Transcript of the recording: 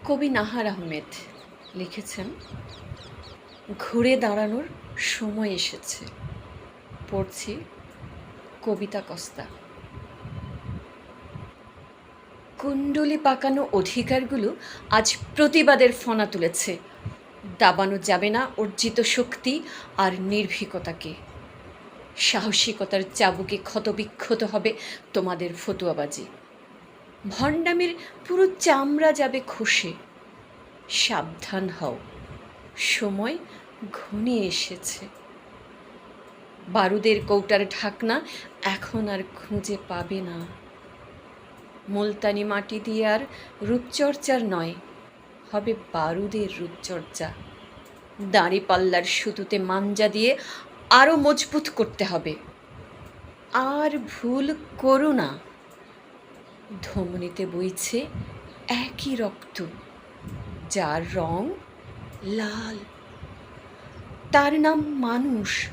কবি নাহার আহমেদ লিখেছেন, ঘুরে দাঁড়ানোর সময় এসেছে। পড়ছি কবিতা কস্তা। কুণ্ডলি পাকানো অধিকারগুলো আজ প্রতিবাদের ফনা তুলেছে। দাবানো যাবে না অর্জিত শক্তি আর নির্ভীকতাকে। সাহসিকতার চাবুকে ক্ষতবিক্ষত হবে তোমাদের ফতুয়াবাজি। ভণ্ডামির পুরো চামড়া যাবে খসে। সাবধান হও, সময় ঘনিয়ে এসেছে। বারুদের কৌটার ঢাকনা এখন আর খুঁজে পাবে না। মুলতানি মাটি দিয়ে আর রূপচর্চার নয়, হবে বারুদের রূপচর্চা। দাঁড়িপাল্লার সুতোতে মাঞ্জা দিয়ে আরও মজবুত করতে হবে। আর ভুল করো না, ধমনীতে বইছে একই রক্ত, যার রং লাল। তার নাম মানুষ।